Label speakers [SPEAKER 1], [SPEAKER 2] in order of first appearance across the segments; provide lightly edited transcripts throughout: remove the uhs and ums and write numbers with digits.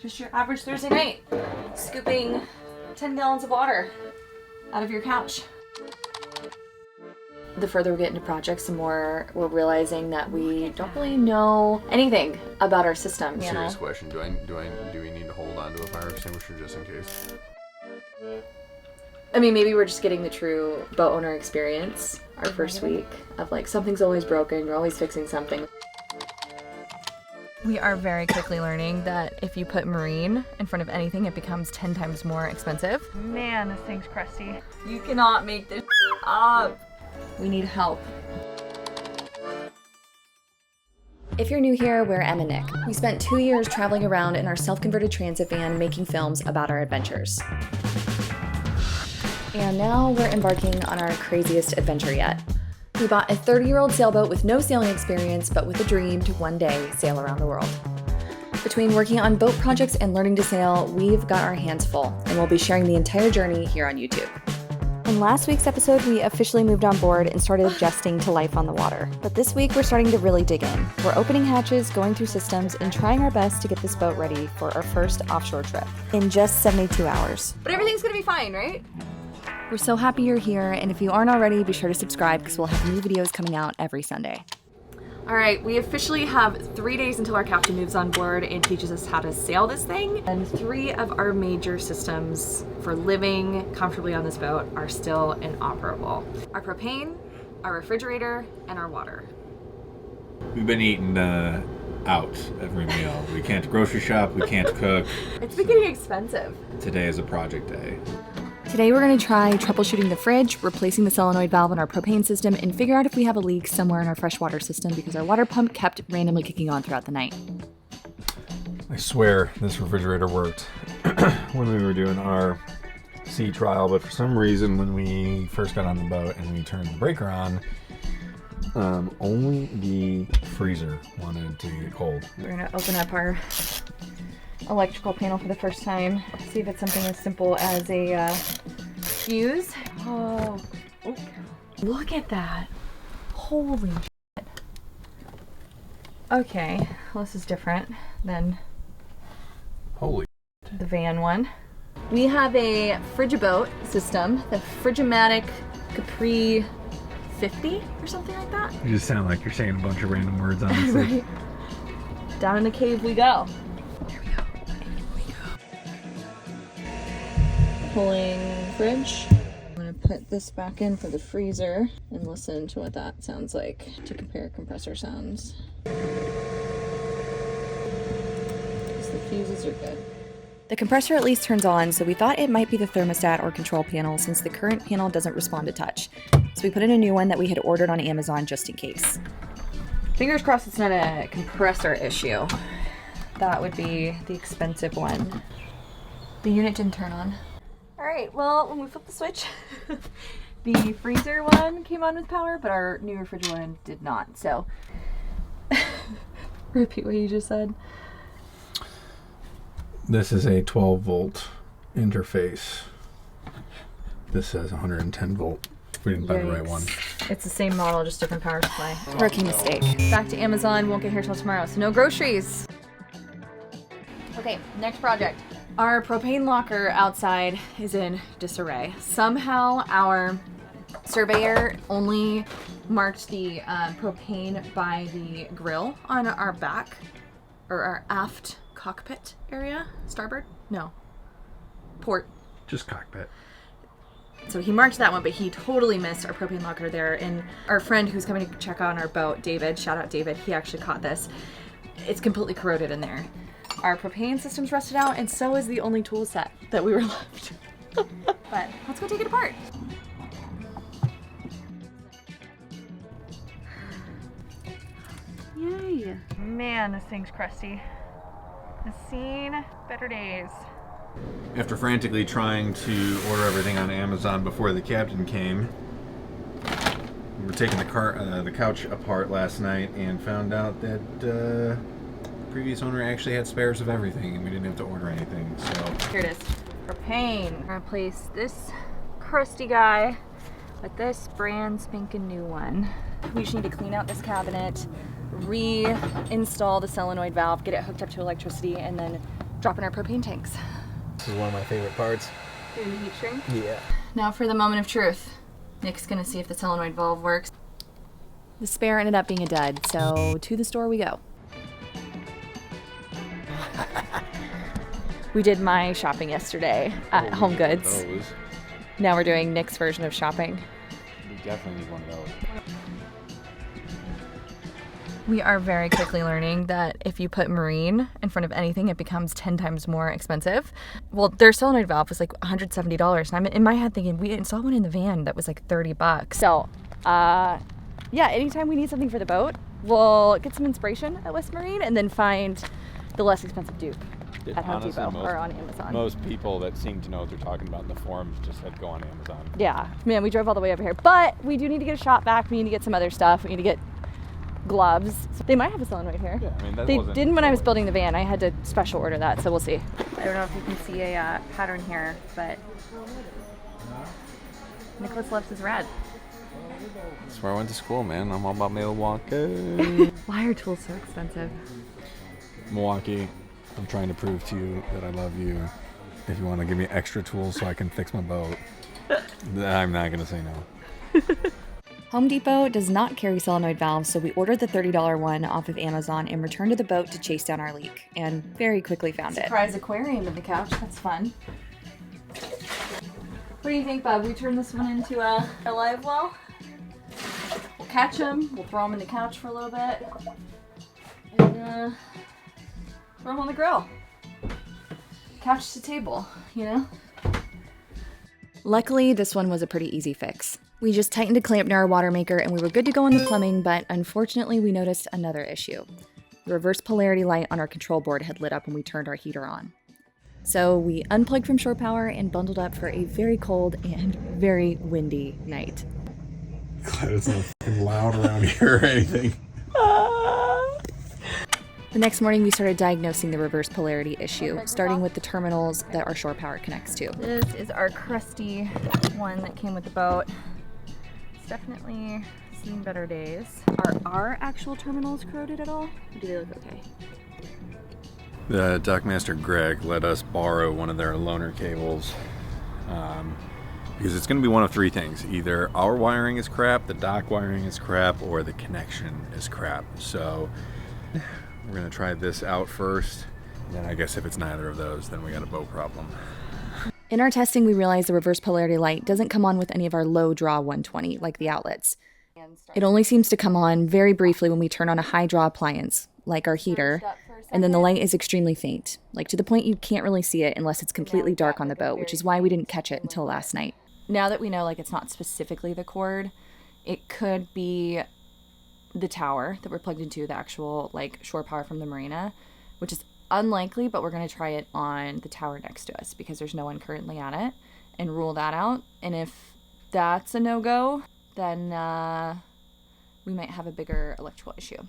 [SPEAKER 1] Just your average Thursday night, scooping 10 gallons of water out of your couch. The further we get into projects, the more we're realizing that we don't really know anything about our system.
[SPEAKER 2] Serious question: do we need to hold on to a fire extinguisher just in case?
[SPEAKER 1] I mean, maybe we're just getting the true boat owner experience our first week of like something's always broken, you're always fixing something. We are very quickly learning that if you put marine in front of anything, it becomes 10 times more expensive.
[SPEAKER 3] Man, this thing's crusty.
[SPEAKER 1] You cannot make this up. We need help. If you're new here, we're Em and Nick. We spent 2 years traveling around in our self-converted transit van making films about our adventures. And now we're embarking on our craziest adventure yet. We bought a 30-year-old sailboat with no sailing experience, but with a dream to one day sail around the world. Between working on boat projects and learning to sail, we've got our hands full, and we'll be sharing the entire journey here on YouTube. In last week's episode, we officially moved on board and started adjusting to life on the water. But this week, we're starting to really dig in. We're opening hatches, going through systems, and trying our best to get this boat ready for our first offshore trip in just 72 hours. But everything's gonna be fine, right? We're so happy you're here, and if you aren't already, be sure to subscribe because we'll have new videos coming out every Sunday. All right, we officially have 3 days until our captain moves on board and teaches us how to sail this thing. And 3 of our major systems for living comfortably on this boat are still inoperable. Our propane, our refrigerator, and our water.
[SPEAKER 4] We've been eating out every meal. We can't grocery shop, we can't cook.
[SPEAKER 1] It's been getting expensive.
[SPEAKER 4] Today is a project day.
[SPEAKER 1] Today we're going to try troubleshooting the fridge, replacing the solenoid valve in our propane system, and figure out if we have a leak somewhere in our freshwater system because our water pump kept randomly kicking on throughout the night.
[SPEAKER 4] I swear this refrigerator worked when we were doing our sea trial, but for some reason when we first got on the boat and we turned the breaker on, only the freezer wanted to get cold.
[SPEAKER 1] We're going to open up our electrical panel for the first time. See if it's something as simple as a fuse. Oh, look at that. Holy shit. Okay, well, this is different than
[SPEAKER 4] Holy
[SPEAKER 1] the van one. We have a Frigiboat system, the Frigimatic Capri 50 or something like that.
[SPEAKER 4] You just sound like you're saying a bunch of random words on this.
[SPEAKER 1] Right. Down in the cave we go. Pulling fridge. I'm gonna put this back in for the freezer and listen to what that sounds like to compare compressor sounds. Because the fuses are good. The compressor at least turns on, so we thought it might be the thermostat or control panel since the current panel doesn't respond to touch. So we put in a new one that we had ordered on Amazon just in case. Fingers crossed it's not a compressor issue. That would be the expensive one. The unit didn't turn on. All right, well, when we flipped the switch, the freezer one came on with power, but our new refrigerator one did not. So, repeat what you just said.
[SPEAKER 4] This is a 12 volt interface. This says 110 volt. We didn't buy the right one.
[SPEAKER 1] It's the same model, just different power supply. Rookie mistake. Back to Amazon, won't get here till tomorrow, so no groceries. Okay, next project. Our propane locker outside is in disarray. Somehow our surveyor only marked the propane by the grill on our back, or our aft cockpit area. Starboard? No. Port.
[SPEAKER 4] Just cockpit.
[SPEAKER 1] So he marked that one, but he totally missed our propane locker there. And our friend who's coming to check out our boat, David, shout out David, he actually caught this. It's completely corroded in there. Our propane system's rusted out, and so is the only tool set that we were left. But let's go take it apart.
[SPEAKER 3] Yay. Man, this thing's crusty. Has seen better days.
[SPEAKER 4] After frantically trying to order everything on Amazon before the captain came, we were taking the couch apart last night and found out that the previous owner actually had spares of everything and we didn't have to order anything. So
[SPEAKER 1] here it is. Propane. We're gonna replace this crusty guy with this brand spanking new one. We just need to clean out this cabinet, reinstall the solenoid valve, get it hooked up to electricity, and then dropping our propane tanks.
[SPEAKER 5] This is one of my favorite parts.
[SPEAKER 1] Doing the heat shrink?
[SPEAKER 5] Yeah.
[SPEAKER 1] Now for the moment of truth. Nick's gonna see if the solenoid valve works. The spare ended up being a dud, so to the store we go. We did my shopping yesterday at Home Goods.
[SPEAKER 2] Those.
[SPEAKER 1] Now we're doing Nick's version of shopping.
[SPEAKER 2] We definitely need one of those.
[SPEAKER 1] We are very quickly learning that if you put marine in front of anything, it becomes 10 times more expensive. Well, their solenoid valve was like $170, and I'm in my head thinking we saw one in the van that was like $30. So, yeah, anytime we need something for the boat, we'll get some inspiration at West Marine and then find the less expensive dupe at Home
[SPEAKER 6] Honestly,
[SPEAKER 1] Depot or on Amazon.
[SPEAKER 6] Most people that seem to know what they're talking about in the forums just said go on Amazon.
[SPEAKER 1] Yeah, man, we drove all the way over here, but we do need to get a shop vac. We need to get some other stuff. We need to get gloves. So they might have a solenoid here.
[SPEAKER 6] Yeah, I mean, that
[SPEAKER 1] They
[SPEAKER 6] wasn't
[SPEAKER 1] didn't when I was
[SPEAKER 6] totally-
[SPEAKER 1] building the van. I had to special order that, so we'll see. I don't know if you can see a pattern here, but Nicholas loves his red.
[SPEAKER 2] That's where I went to school, man. I'm all about Milwaukee.
[SPEAKER 1] Why are tools so expensive?
[SPEAKER 2] Milwaukee, I'm trying to prove to you that I love you. If you want to give me extra tools so I can fix my boat, I'm not going to say no.
[SPEAKER 1] Home Depot does not carry solenoid valves, so we ordered the $30 one off of Amazon and returned to the boat to chase down our leak, and very quickly found it. Surprise aquarium in the couch. That's fun. What do you think, Bub? We turn this one into a live well? We'll catch them, we'll throw them in the couch for a little bit, and throw them on the grill. Couch to table, you know? Luckily, this one was a pretty easy fix. We just tightened a clamp near our water maker and we were good to go on the plumbing, but unfortunately we noticed another issue. The reverse polarity light on our control board had lit up when we turned our heater on. So we unplugged from shore power and bundled up for a very cold and very windy night.
[SPEAKER 2] Glad it's not fucking loud around here or anything.
[SPEAKER 1] The next morning, we started diagnosing the reverse polarity issue, starting with the terminals that our shore power connects to. This is our crusty one that came with the boat. It's definitely seen better days. Are our actual terminals corroded at all? Or do they look okay?
[SPEAKER 2] The dockmaster Greg let us borrow one of their loaner cables because it's going to be one of three things. Either our wiring is crap, the dock wiring is crap, or the connection is crap. So we're going to try this out first, and then I guess if it's neither of those, then we got a boat problem.
[SPEAKER 1] In our testing, we realized the reverse polarity light doesn't come on with any of our low draw 120, like the outlets. It only seems to come on very briefly when we turn on a high draw appliance, like our heater, and then the light is extremely faint, like to the point you can't really see it unless it's completely dark on the boat, which is why we didn't catch it until last night. Now that we know like it's not specifically the cord, it could be the tower that we're plugged into, the actual like shore power from the marina, which is unlikely, but we're going to try it on the tower next to us because there's no one currently at it, and rule that out. And if that's a no-go, then we might have a bigger electrical issue.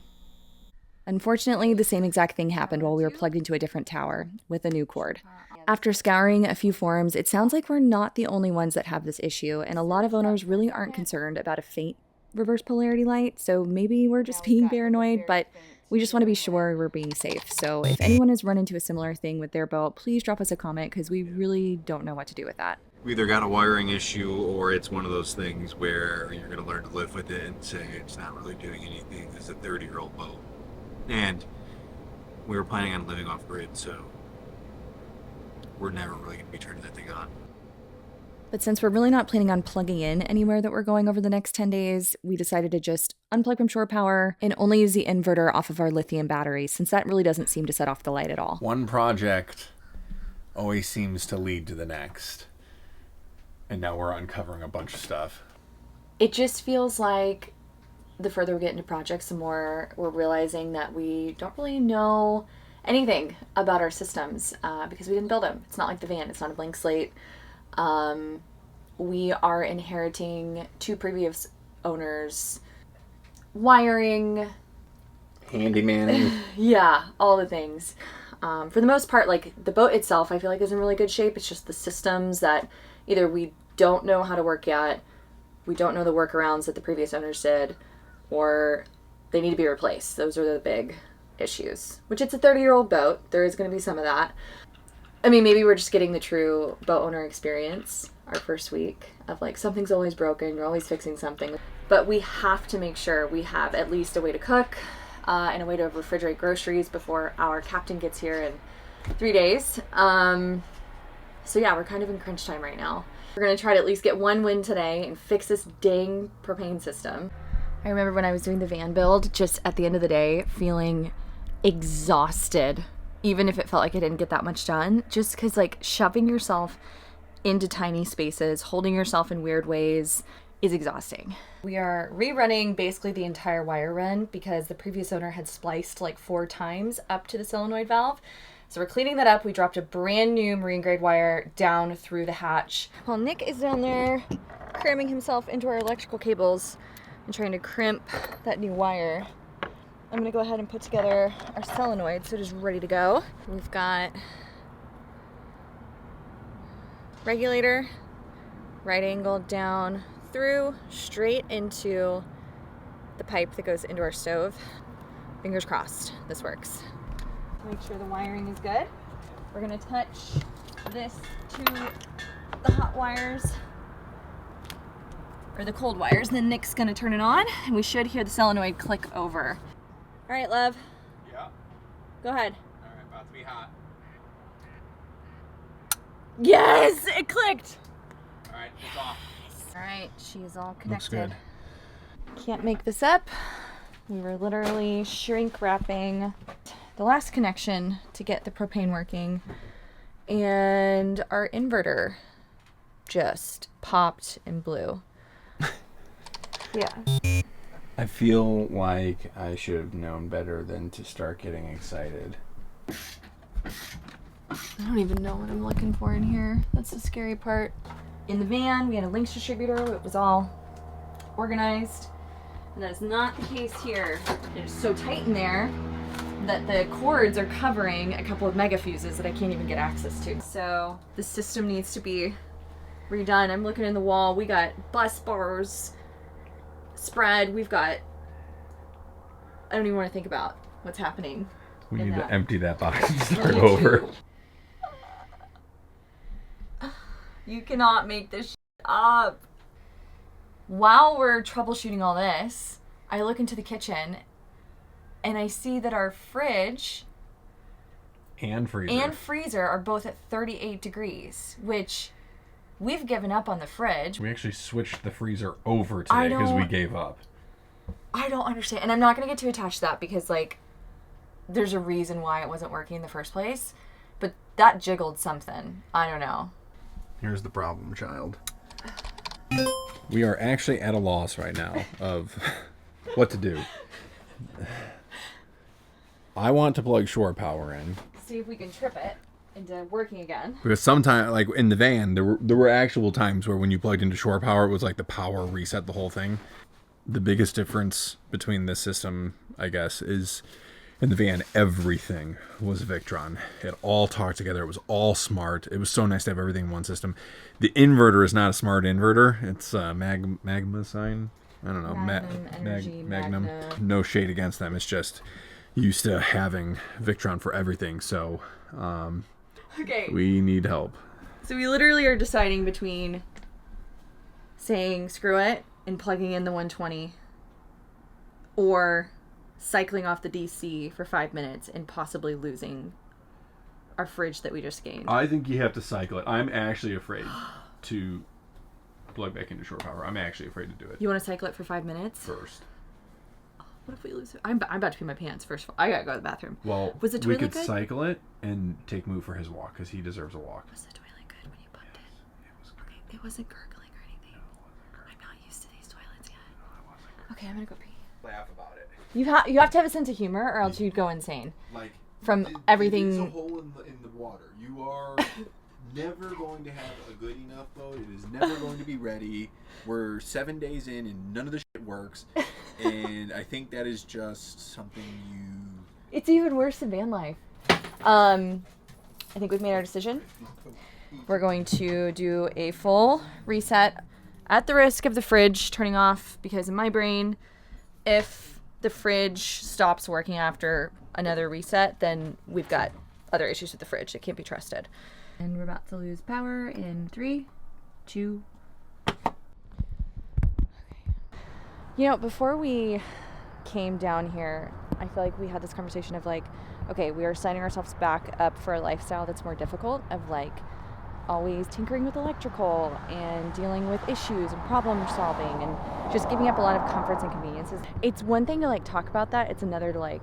[SPEAKER 1] Unfortunately, the same exact thing happened while we were plugged into a different tower with a new cord. After scouring a few forums, it sounds like we're not the only ones that have this issue, and a lot of owners really aren't concerned about a faint reverse polarity light, so maybe we're just being paranoid, but we just want to be sure we're being safe. So if anyone has run into a similar thing with their boat, please drop us a comment because we really don't know what to do with that.
[SPEAKER 2] We either got a wiring issue or it's one of those things where you're going to learn to live with it and say it's not really doing anything. It's a 30-year-old boat. And we were planning on living off grid, so we're never really going to be turning that thing on.
[SPEAKER 1] But since we're really not planning on plugging in anywhere that we're going over the next 10 days, we decided to just unplug from shore power and only use the inverter off of our lithium battery, since that really doesn't seem to set off the light at all.
[SPEAKER 4] One project always seems to lead to the next. And now we're uncovering a bunch of stuff.
[SPEAKER 1] It just feels like the further we get into projects, the more we're realizing that we don't really know anything about our systems because we didn't build them. It's not like the van. It's not a blank slate. We are inheriting two previous owners' wiring,
[SPEAKER 2] Handyman.
[SPEAKER 1] yeah, all the things. For the most part, like the boat itself, I feel like is in really good shape. It's just the systems that either we don't know how to work yet, we don't know the workarounds that the previous owners did, or they need to be replaced. Those are the big issues, which it's a 30-year-old boat. There is going to be some of that. I mean, maybe we're just getting the true boat owner experience our first week of like something's always broken, you're always fixing something. But we have to make sure we have at least a way to cook and a way to refrigerate groceries before our captain gets here in 3 days. So yeah, we're kind of in crunch time right now. We're going to try to at least get one win today and fix this dang propane system. I remember when I was doing the van build, just at the end of the day, feeling exhausted, even if it felt like I didn't get that much done, just because like shoving yourself into tiny spaces, holding yourself in weird ways is exhausting. We are rerunning basically the entire wire run because the previous owner had spliced like 4 times up to the solenoid valve. So we're cleaning that up. We dropped a brand new marine grade wire down through the hatch. While Nick is down there cramming himself into our electrical cables and trying to crimp that new wire, I'm gonna go ahead and put together our solenoid so it is ready to go. We've got regulator, right angle down through, straight into the pipe that goes into our stove. Fingers crossed, this works. Make sure the wiring is good. We're gonna touch this to the hot wires, or the cold wires, and then Nick's gonna turn it on, and we should hear the solenoid click over. All right, love.
[SPEAKER 2] Yeah.
[SPEAKER 1] Go ahead.
[SPEAKER 2] All right, about to be hot.
[SPEAKER 1] Yes, it clicked.
[SPEAKER 2] All right, it's off.
[SPEAKER 1] All right, she's all
[SPEAKER 4] Looks
[SPEAKER 1] connected.
[SPEAKER 4] good.
[SPEAKER 1] Can't make this up. We were literally shrink wrapping the last connection to get the propane working, and our inverter just popped and blew. Yeah.
[SPEAKER 2] I feel like I should have known better than to start getting excited.
[SPEAKER 1] I don't even know what I'm looking for in here. That's the scary part. In the van, we had a links distributor. It was all organized. And that is not the case here. It is so tight in there that the cords are covering a couple of mega fuses that I can't even get access to. So the system needs to be redone. I'm looking in the wall. We got bus bars spread. We've got, I don't even want to think about what's happening.
[SPEAKER 2] We
[SPEAKER 1] in
[SPEAKER 2] need
[SPEAKER 1] that.
[SPEAKER 2] to empty that box and start
[SPEAKER 1] Me
[SPEAKER 2] over.
[SPEAKER 1] too. You cannot make this shit up. While we're troubleshooting all this, I look into the kitchen and I see that our fridge
[SPEAKER 2] And freezer.
[SPEAKER 1] and freezer are both at 38 degrees, which we've given up on the fridge.
[SPEAKER 2] We actually switched the freezer over
[SPEAKER 1] I
[SPEAKER 2] today because we
[SPEAKER 1] don't-
[SPEAKER 2] gave up.
[SPEAKER 1] I don't understand. And I'm not going to get too attached to that because, like, there's a reason why it wasn't working in the first place. But that jiggled something. I don't know.
[SPEAKER 2] Here's the problem, child. We are actually at a loss right now of what to do. I want to plug shore power in.
[SPEAKER 1] See if we can trip it into working again.
[SPEAKER 2] Because sometimes, like in the van, there were actual times where when you plugged into shore power, it was like the power reset the whole thing. The biggest difference between this system, I guess, is in the van, everything was Victron. It all talked together. It was all smart. It was so nice to have everything in one system. The inverter is not a smart inverter. It's Magma sign. I don't know.
[SPEAKER 1] Magnum Energy,
[SPEAKER 2] Magnum.
[SPEAKER 1] Magna.
[SPEAKER 2] No shade against them. It's just used to having Victron for everything. So
[SPEAKER 1] Okay.
[SPEAKER 2] we need help.
[SPEAKER 1] So we literally are deciding between saying screw it and plugging in the 120 or cycling off the DC for 5 minutes and possibly losing our fridge that we just gained.
[SPEAKER 2] I think you have to cycle it. I'm actually afraid to plug back into shore power. I'm actually afraid to do it
[SPEAKER 1] You want to cycle it for 5 minutes?
[SPEAKER 2] first.
[SPEAKER 1] What if we lose it? I'm about to pee my pants first. I gotta go to the bathroom.
[SPEAKER 2] Well,
[SPEAKER 1] Was the
[SPEAKER 2] we
[SPEAKER 1] toilet
[SPEAKER 2] could
[SPEAKER 1] good?
[SPEAKER 2] cycle it and take Moo for his walk because he deserves a walk.
[SPEAKER 1] Was the toilet good when you pumped it?
[SPEAKER 2] It was great.
[SPEAKER 1] Okay, it wasn't gurgling or anything. I'm not used to these toilets yet. Okay, I'm gonna go pee.
[SPEAKER 2] Laugh about it.
[SPEAKER 1] You have to have a sense of humor or else you'd go insane.
[SPEAKER 7] Like
[SPEAKER 1] From
[SPEAKER 7] it
[SPEAKER 1] everything.
[SPEAKER 7] is a hole in the water. You are never going to have a good enough boat. It is never going to be ready. We're 7 days in and none of the shit works. And I think that is just something you.
[SPEAKER 1] It's even worse than van life. I think we've made our decision. We're going to do a full reset at the risk of the fridge turning off because in my brain, if the fridge stops working after another reset, then we've got other issues with the fridge. It can't be trusted. And we're about to lose power in 3, 2. You know, before we came down here, I feel like we had this conversation of like, okay, we are signing ourselves back up for a lifestyle that's more difficult, of like always tinkering with electrical and dealing with issues and problem solving and just giving up a lot of comforts and conveniences. It's one thing to like talk about that, it's another to like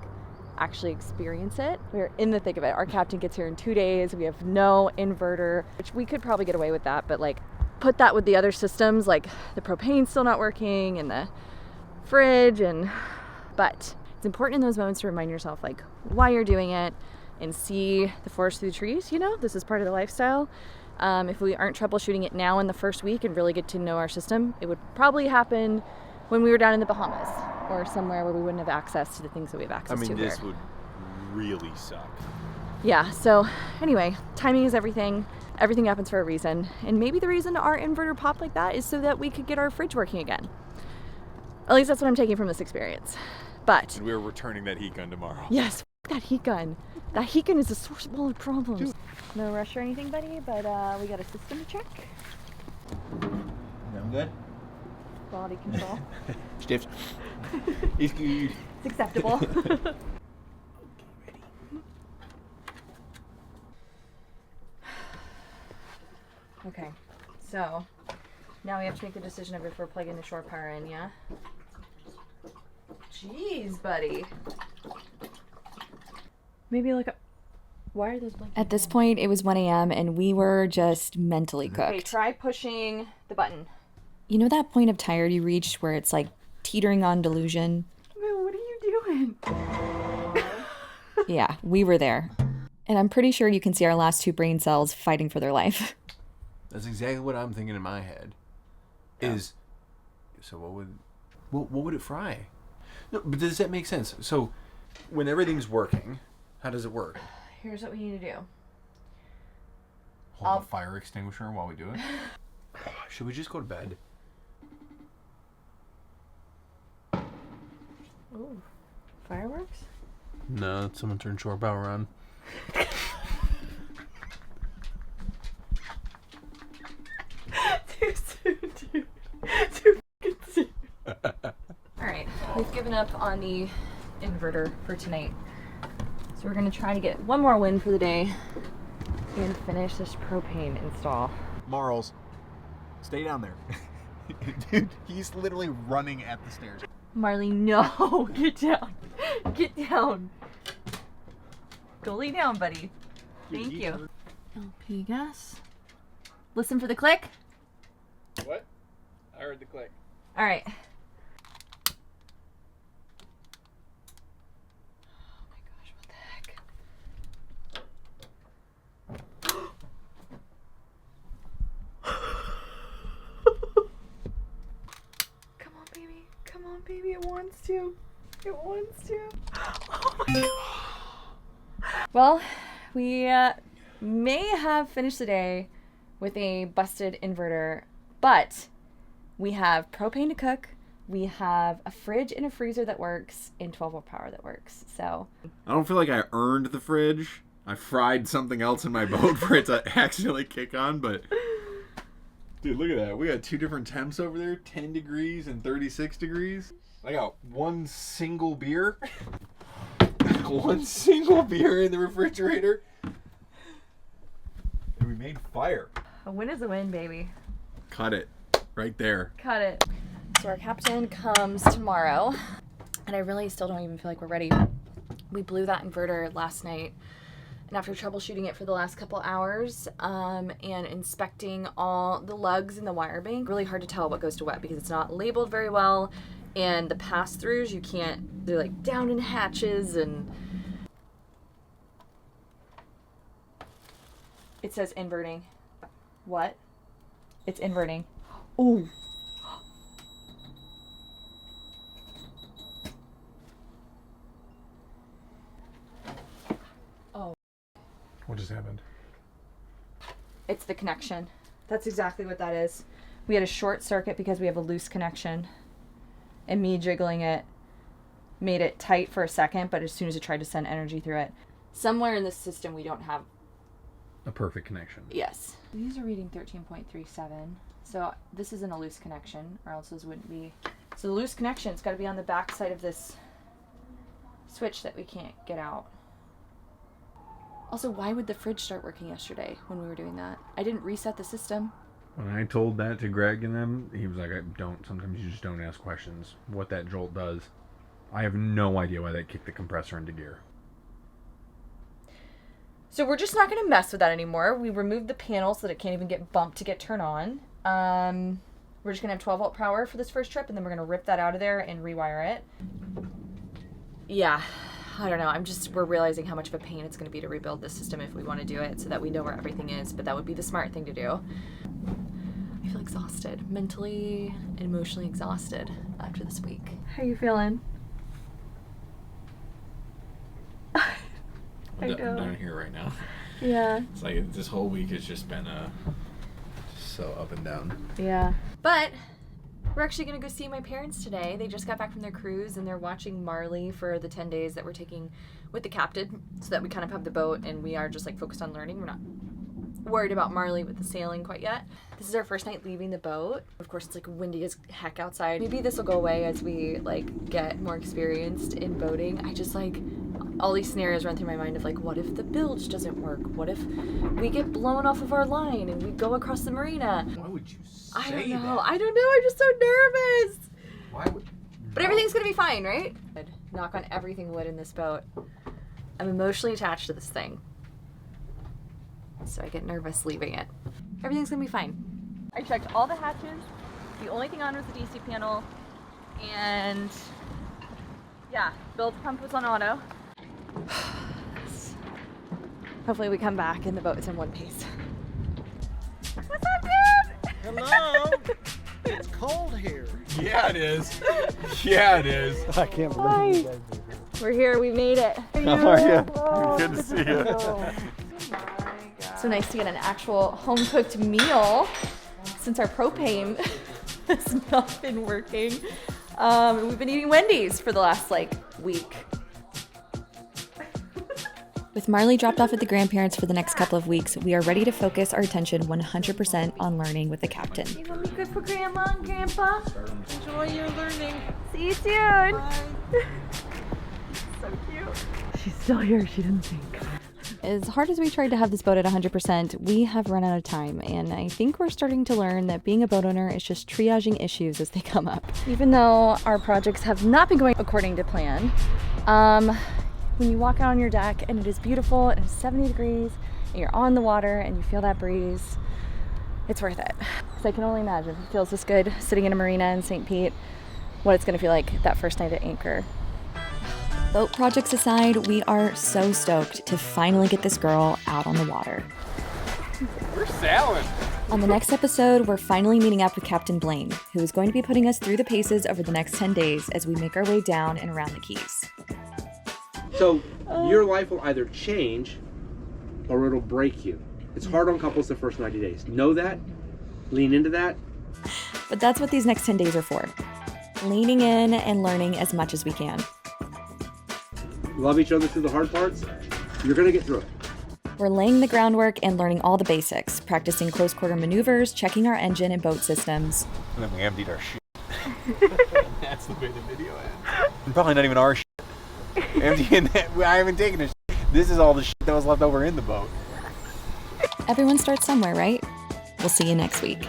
[SPEAKER 1] actually experience it. We're in the thick of it. Our captain gets here in 2 days. We have no inverter, which we could probably get away with that, but like put that with the other systems, like the propane's still not working and the fridge, but it's important in those moments to remind yourself like why you're doing it and see the forest through the trees. You know, this is part of the lifestyle. If we aren't troubleshooting it now in the first week and really get to know our system, it would probably happen when we were down in the Bahamas or somewhere where we wouldn't have access to the things that we have access to here.
[SPEAKER 2] This would really suck.
[SPEAKER 1] Yeah, so anyway, timing is everything. Everything happens for a reason. And maybe the reason our inverter popped like that is so that we could get our fridge working again. At least that's what I'm taking from this experience. But
[SPEAKER 2] And we're returning that heat gun tomorrow.
[SPEAKER 1] yes, that heat gun. That heat gun is the source of all the problems. Dude. No rush or anything, buddy, but we got a system to check.
[SPEAKER 7] I'm good.
[SPEAKER 1] Quality control.
[SPEAKER 7] Stiff. It's good.
[SPEAKER 1] It's acceptable. Okay, so now we have to make the decision of if we're plugging the shore power in, yeah? Jeez, buddy. Maybe like a... Why are those blinking? At this point, it was 1 a.m. and we were just mentally cooked. Okay, try pushing the button. You know that point of tired you reached where it's like teetering on delusion? Man, what are you doing? Yeah, we were there. And I'm pretty sure you can see our last 2 brain cells fighting for their life.
[SPEAKER 7] That's exactly what I'm thinking in my head. Is so what would it fry? No, but does that make sense? So when everything's working, how does it work?
[SPEAKER 1] Here's what we need to do.
[SPEAKER 7] Hold a fire extinguisher while we do it? Should we just go to bed?
[SPEAKER 1] Ooh, fireworks?
[SPEAKER 5] No, someone turned shore power on.
[SPEAKER 1] Too soon, dude. Too fucking soon. Alright, we've given up on the inverter for tonight. So we're gonna try to get one more win for the day and finish this propane install.
[SPEAKER 7] Marls, stay down there. Dude, he's literally running at the stairs.
[SPEAKER 1] Marley, no! Get down! Get down! Go lay down, buddy. Thank you. LP gas. Listen for the click.
[SPEAKER 6] What? I heard the click.
[SPEAKER 1] Alright. Come on, baby, it wants to. It wants to. Oh my god. Well, we may have finished the day with a busted inverter, but we have propane to cook, we have a fridge and a freezer that works, and 12-volt power that works, so.
[SPEAKER 2] I don't feel like I earned the fridge. I fried something else in my boat for it to accidentally kick on, but... Dude, look at that. We got 2 different temps over there, 10 degrees and 36 degrees.
[SPEAKER 7] I got one single beer. One single beer in the refrigerator. And we made fire.
[SPEAKER 1] A win is a win, baby.
[SPEAKER 2] Cut it. Right there.
[SPEAKER 1] Cut it. So our captain comes tomorrow, and I really still don't even feel like we're ready. We blew that inverter last night. And after troubleshooting it for the last couple hours and inspecting all the lugs in the wire bank, really hard to tell what goes to what because it's not labeled very well. And the pass-throughs, you can't, they're like down in hatches and... It says inverting. What? It's inverting. Ooh.
[SPEAKER 5] What just happened?
[SPEAKER 1] It's the connection. That's exactly what that is. We had a short circuit because we have a loose connection. And me jiggling it
[SPEAKER 3] made it tight for a second, but as soon as it tried to send energy through it. Somewhere in this system we don't have
[SPEAKER 2] A perfect connection.
[SPEAKER 3] Yes. These are reading 13.37. So this isn't a loose connection, or else this wouldn't be. So the loose connection's got to be on the back side of this switch that we can't get out.
[SPEAKER 1] Also, why would the fridge start working yesterday when we were doing that? I didn't reset the system.
[SPEAKER 2] When I told that to Greg and them, he was like, sometimes you just don't ask questions. What that jolt does. I have no idea why that kicked the compressor into gear.
[SPEAKER 3] So we're just not going to mess with that anymore. We removed the panel so that it can't even get bumped to get turned on. We're just going to have 12 volt power for this first trip, and then we're going to rip that out of there and rewire it. Yeah, I don't know. We're realizing how much of a pain it's going to be to rebuild this system if we want to do it so that we know where everything is, but that would be the smart thing to do. I feel exhausted, mentally and emotionally exhausted after this week. How are you feeling?
[SPEAKER 2] I'm down here right now.
[SPEAKER 3] Yeah.
[SPEAKER 2] It's like this whole week has just been just so up and down.
[SPEAKER 3] Yeah. But we're actually going to go see my parents today. They just got back from their cruise and they're watching Marley for the 10 days that we're taking with the captain so that we kind of have the boat and we are just like focused on learning. We're not worried about Marley with the sailing quite yet. This is our first night leaving the boat. Of course, it's like windy as heck outside. Maybe this will go away as we like get more experienced in boating. I just like all these scenarios run through my mind of like, what if the bilge doesn't work? What if we get blown off of our line and we go across the marina?
[SPEAKER 7] Why would you say
[SPEAKER 3] I don't know.
[SPEAKER 7] that?
[SPEAKER 3] I don't know. I'm just so nervous.
[SPEAKER 7] Why would?
[SPEAKER 3] But everything's gonna be fine, right? Knock on everything wood in this boat. I'm emotionally attached to this thing, so I get nervous leaving it. Everything's gonna be fine. I checked all the hatches. The only thing on was the DC panel, and yeah, bilge pump was on auto. Hopefully we come back and the boat is in one piece. What's up, dude?
[SPEAKER 8] Hello. It's cold here.
[SPEAKER 2] Yeah, it is. Yeah, it is.
[SPEAKER 8] I can't believe you guys are here.
[SPEAKER 3] We're here. We made it.
[SPEAKER 2] How are you? Good to see you.
[SPEAKER 3] So nice to get an actual home-cooked meal since our propane has not been working. We've been eating Wendy's for the last week.
[SPEAKER 1] With Marley dropped off at the grandparents for the next couple of weeks, we are ready to focus our attention 100% on learning with the captain.
[SPEAKER 3] You want to be good for Grandma and Grandpa?
[SPEAKER 8] Enjoy your learning.
[SPEAKER 3] See you soon.
[SPEAKER 8] Bye.
[SPEAKER 3] So cute. She's still here. She didn't think.
[SPEAKER 1] As hard as we tried to have this boat at 100%, we have run out of time, and I think we're starting to learn that being a boat owner is just triaging issues as they come up.
[SPEAKER 3] Even though our projects have not been going according to plan, when you walk out on your deck and it is beautiful and it's 70 degrees and you're on the water and you feel that breeze, it's worth it. So I can only imagine if it feels this good sitting in a marina in St. Pete, what it's gonna feel like that first night at anchor.
[SPEAKER 1] Boat projects aside, we are so stoked to finally get this girl out on the water.
[SPEAKER 6] We're sailing.
[SPEAKER 1] On the next episode, we're finally meeting up with Captain Blaine, who is going to be putting us through the paces over the next 10 days as we make our way down and around the Keys.
[SPEAKER 9] So your life will either change or it'll break you. It's hard on couples the first 90 days. Know that, lean into that.
[SPEAKER 1] But that's what these next 10 days are for. Leaning in and learning as much as we can.
[SPEAKER 9] Love each other through the hard parts. You're gonna get through it.
[SPEAKER 1] We're laying the groundwork and learning all the basics, practicing close quarter maneuvers, checking our engine and boat systems.
[SPEAKER 2] And then we emptied our shit. That's the way the video ends. And probably not even our shit. Emptying that. I haven't taken a shit. This is all the shit that was left over in the boat.
[SPEAKER 1] Everyone starts somewhere, right? We'll see you next week.